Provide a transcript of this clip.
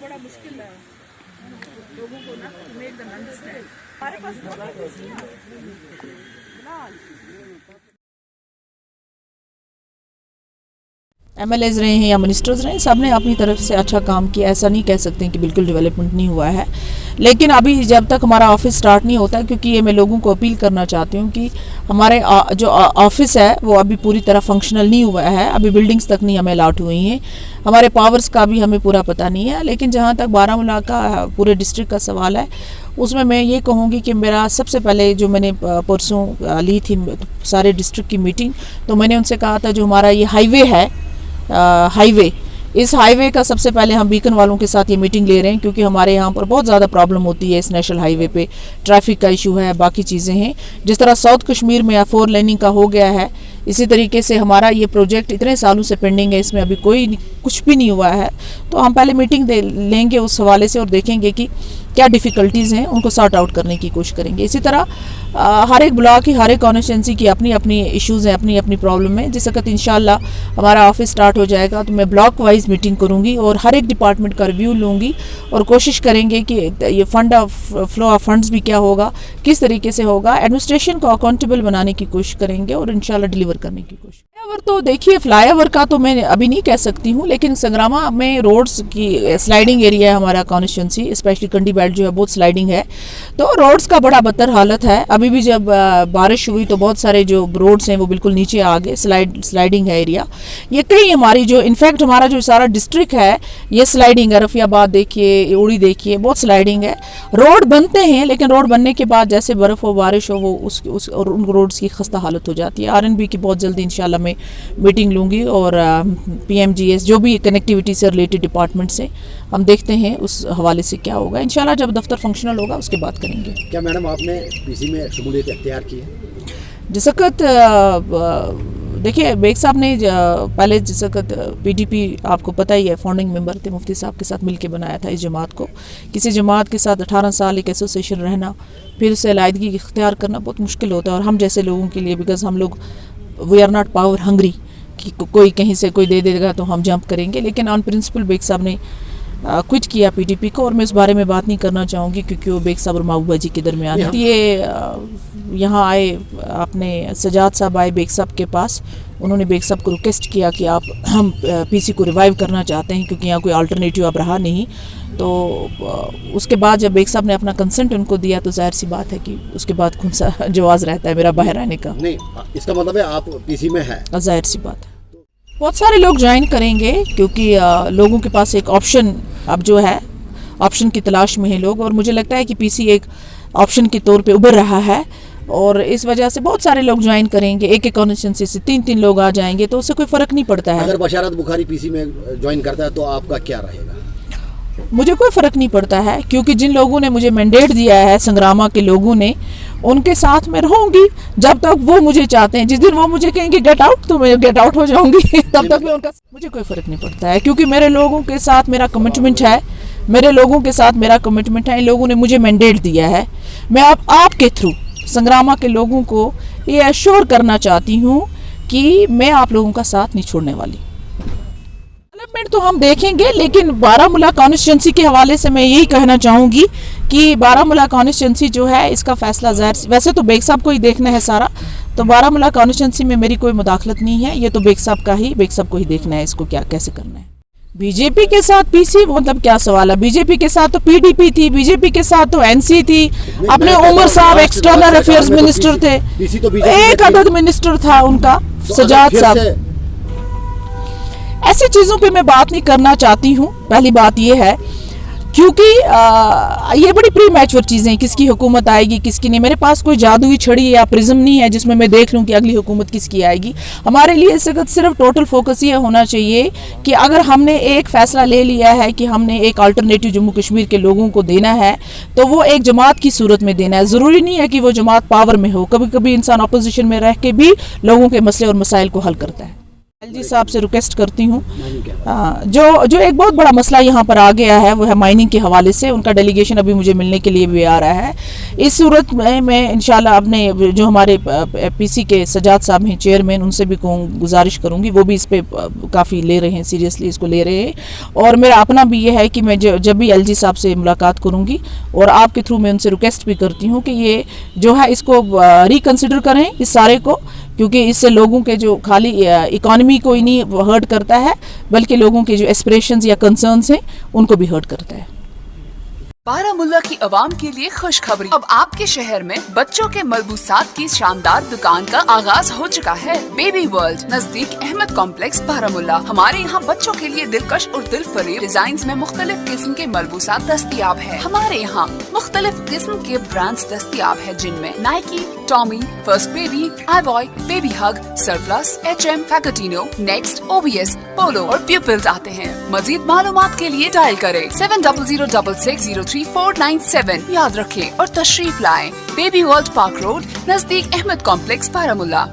बड़ा मुश्किल है लोगों को ना मेक देम अंडरस्टैंड। हमारे पास MLAs रहे हैं या मिनिस्टर्स रहे, सब ने अपनी तरफ से अच्छा काम किया। ऐसा नहीं कह सकते कि बिल्कुल डेवलपमेंट नहीं हुआ है, लेकिन अभी जब तक हमारा ऑफिस स्टार्ट नहीं होता, क्योंकि ये मैं लोगों को अपील करना चाहती हूँ कि हमारे जो ऑफिस है वो अभी पूरी तरह फंक्शनल नहीं हुआ है, अभी बिल्डिंग्स तक नहीं हमें अलॉट हुई हैं, हमारे पावर्स का भी हमें पूरा पता नहीं है। लेकिन जहाँ तक बारामूला का पूरे डिस्ट्रिक्ट का सवाल है, उसमें मैं ये कहूँगी कि मेरा सबसे पहले जो मैंने परसों ली थी सारे डिस्ट्रिक्ट की मीटिंग, तो मैंने उनसे कहा था जो हमारा ये हाईवे है हाईवे, इस हाईवे का सबसे पहले हम बीकन वालों के साथ ये मीटिंग ले रहे हैं, क्योंकि हमारे यहाँ पर बहुत ज़्यादा प्रॉब्लम होती है इस नेशनल हाईवे पे, ट्रैफिक का इशू है, बाकी चीज़ें हैं। जिस तरह साउथ कश्मीर में 4 लेनिंग का हो गया है, इसी तरीके से हमारा ये प्रोजेक्ट इतने सालों से पेंडिंग है, इसमें अभी कुछ भी नहीं हुआ है। तो हम पहले मीटिंग लेंगे उस हवाले से और देखेंगे कि क्या डिफ़िकल्टीज़ हैं, उनको सॉर्ट आउट करने की कोशिश करेंगे। इसी तरह हर एक ब्लॉक की, हर एक कॉन्स्टिट्यूंसी की अपनी अपनी इश्यूज़ हैं, अपनी अपनी प्रॉब्लम है। जिस वक्त इंशाल्लाह हमारा ऑफिस स्टार्ट हो जाएगा तो मैं ब्लॉक वाइज मीटिंग करूँगी और हर एक डिपार्टमेंट का रिव्यू लूँगी और कोशिश करेंगे कि ये फ्लो ऑफ फंड्स भी क्या होगा, किस तरीके से होगा, एडमिनिस्ट्रेशन को अकाउंटेबल बनाने की कोशिश करेंगे और इंशाल्लाह डिलीवर करने की कोशिश। फ्लाईओवर तो देखिए, फ्लाईओवर का तो मैं अभी नहीं कह सकती हूँ, लेकिन संग्रामा में रोड्स की स्लाइडिंग एरिया है हमारा कॉन्स्टिट्यूंसी, स्पेशली कंडी बेल्ट जो है बहुत स्लाइडिंग है, तो रोड्स का बड़ा बदतर हालत है। अभी भी जब बारिश हुई तो बहुत सारे जो रोड्स हैं वो बिल्कुल नीचे आ गए, स्लाइडिंग है एरिया। ये कई हमारी जो इनफैक्ट हमारा जो सारा डिस्ट्रिक्ट है ये स्लाइडिंग है, रफियाबाद देखिए, उड़ी देखिए, बहुत स्लाइडिंग है। रोड बनते हैं लेकिन रोड बनने के बाद जैसे बर्फ़ हो, बारिश हो, वो और उन रोड्स की खस्ता हालत हो जाती है। RNB की बहुत जल्दी इंशाल्लाह मैं मीटिंग लूँगी और PMGS जो भी कनेक्टिविटी से रिलेटेड डिपार्टमेंट से हम देखते हैं उस हवाले से क्या होगा। इंशाल्लाह जब दफ्तर फंक्शनल होगा उसके बाद करेंगे। क्या मैडम आपने PC में शमूलियत इख्तियार की है? जिस वक्त देखिए बेग साहब ने पहले जिस वक्त PDP आपको पता ही है फाउंडिंग मेंबर थे, मुफ्ती साहब के साथ मिलकर बनाया था इस जमात को। किसी जमात के साथ 18 साल एक एसोसिएशन रहना, फिर उससे अलायदगी इख्तियार करना बहुत मुश्किल होता है, और हम जैसे लोगों के लिए, बिकॉज हम लोग we are not power hungry कि कोई कहीं से कोई दे देगा तो हम जंप करेंगे। लेकिन ऑन प्रिंसिपल बेग साहब ने क्विट किया PDP को, और मैं इस बारे में बात नहीं करना चाहूँगी क्योंकि वो बेग साहब और महबूबा जी के दरमियान है। ये यहाँ आए, अपने सजाद साहब आए बेग साहब के पास, उन्होंने बेग साहब को रिक्वेस्ट किया कि हम PC को रिवाइव करना चाहते हैं क्योंकि यहाँ कोई अल्टरनेटिव अब रहा नहीं। तो उसके बाद जब बेग साहब ने अपना कंसेंट उनको दिया तो जाहिर सी बात है कि उसके बाद कौन सा जवाज़ रहता है मेरा बाहर आने का। नहीं, इसका मतलब है आप PC में है, जाहिर सी बात है। बहुत सारे लोग ज्वाइन करेंगे क्योंकि लोगों के पास एक ऑप्शन अब जो है, ऑप्शन की तलाश में है लोग, और मुझे लगता है कि PC एक ऑप्शन के तौर पे उभर रहा है और इस वजह से बहुत सारे लोग ज्वाइन करेंगे। एक कॉन्स्टिट्यूंसी से 3-3 लोग आ जाएंगे तो उससे कोई फ़र्क नहीं पड़ता है। अगर बशारत बुखारी PC में ज्वाइन करता है तो आपका क्या रहेगा? मुझे कोई फ़र्क नहीं पड़ता है, क्योंकि जिन लोगों ने मुझे मैंडेट दिया है, संग्रामा के लोगों ने, उनके साथ मैं रहूँगी जब तक वो मुझे चाहते हैं। जिस दिन वो मुझे कहेंगे गेट आउट तो मैं गेट आउट हो जाऊँगी तब तक मैं उनका, मुझे कोई फ़र्क नहीं पड़ता है, क्योंकि मेरे लोगों के साथ मेरा कमिटमेंट है, मेरे लोगों के साथ मेरा कमिटमेंट है। इन लोगों ने मुझे मैंडेट दिया है। मैं आपके थ्रू संग्रामा के लोगों को ये एश्योर करना चाहती हूँ कि मैं आप लोगों का साथ नहीं छोड़ने वाली। डेवलपमेंट तो हम देखेंगे, लेकिन बारामूला कॉन्स्टिट्यूंसी के हवाले से मैं यही कहना चाहूँगी कि बारामूला कॉन्स्टिट्यूंसी जो है इसका फैसला ज़ाहिर, वैसे तो बेग साहब को ही देखना है सारा, तो बारामूला कॉन्स्टिट्यूंसी में मेरी कोई मुदाखलत नहीं है, ये तो बेग साहब को ही देखना है इसको क्या कैसे करना है। बीजेपी के साथ PC, मतलब क्या सवाल है? बीजेपी के साथ तो PDP थी, बीजेपी के साथ तो NC थी, अपने उमर साहब एक्सटर्नल अफेयर्स मिनिस्टर थे, एक अदद मिनिस्टर था उनका सजाद साहब। ऐसी चीज़ों पे मैं बात नहीं करना चाहती हूँ। पहली बात ये है क्योंकि ये बड़ी प्री मैच्योर चीज़ें हैं, किसकी हुकूमत आएगी किसकी नहीं। मेरे पास कोई जादुई छड़ी या प्रिज्म नहीं है जिसमें मैं देख लूँ कि अगली हुकूमत किसकी आएगी। हमारे लिए इस वक्त सिर्फ टोटल फोकस ये होना चाहिए कि अगर हमने एक फ़ैसला ले लिया है कि हमने एक अल्टरनेटिव जम्मू कश्मीर के लोगों को देना है तो वो एक जमात की सूरत में देना है। ज़रूरी नहीं है कि वो जमात पावर में हो, कभी कभी इंसान अपोजिशन में रह के भी लोगों के मसले और मसाइल को हल करता है। एलजी साहब से रिक्वेस्ट करती हूँ, माइनिंग क्या जो एक बहुत बड़ा मसला यहाँ पर आ गया है वो है माइनिंग के हवाले से। उनका डेलीगेशन अभी मुझे मिलने के लिए भी आ रहा है। इस सूरत में मैं इंशाल्लाह अपने जो हमारे पीसी के सजाद साहब हैं चेयरमैन, उनसे भी गुजारिश करूँगी, वो भी इस पर काफ़ी ले रहे हैं, सीरियसली इसको ले रहे हैं। और मेरा अपना भी ये है कि मैं जब भी एलजी साहब से मुलाकात करूँगी और आपके थ्रू मैं उनसे रिक्वेस्ट भी करती हूँ कि ये जो है इसको रिकन्सिडर करें इस सारे को, क्योंकि इससे लोगों के जो खाली इकॉनमी को ही नहीं हर्ट करता है बल्कि लोगों के जो एस्पिरेशंस या कंसर्न्स हैं उनको भी हर्ट करता है। बारामुल्ला की आवाम के लिए खुशखबरी, अब आपके शहर में बच्चों के मलबूसात की शानदार दुकान का आगाज हो चुका है। बेबी वर्ल्ड नजदीक अहमद कॉम्प्लेक्स बारामुल्ला। हमारे यहाँ बच्चों के लिए दिलकश और दिलफरेब डिजाइन में मुख्तलिफ किस्म के मलबूसात दस्तयाब है। हमारे यहाँ मुख्तलिफ किस्म के ब्रांड्स दस्तयाब है, जिनमें नाइकी, टॉमी, फर्स्ट बेबी, आई बॉय, बेबी हग, सरप्लस, HM, फैकटिनो, नेक्स्ट, OBS, पोलो और प्यूपिल्स आते हैं। मजीद मालूमात के लिए डायल करें 7006603497। याद रखें और तशरीफ लाएं। बेबी वर्ल्ड पार्क रोड नजदीक अहमद कॉम्प्लेक्स बारामुल्ला।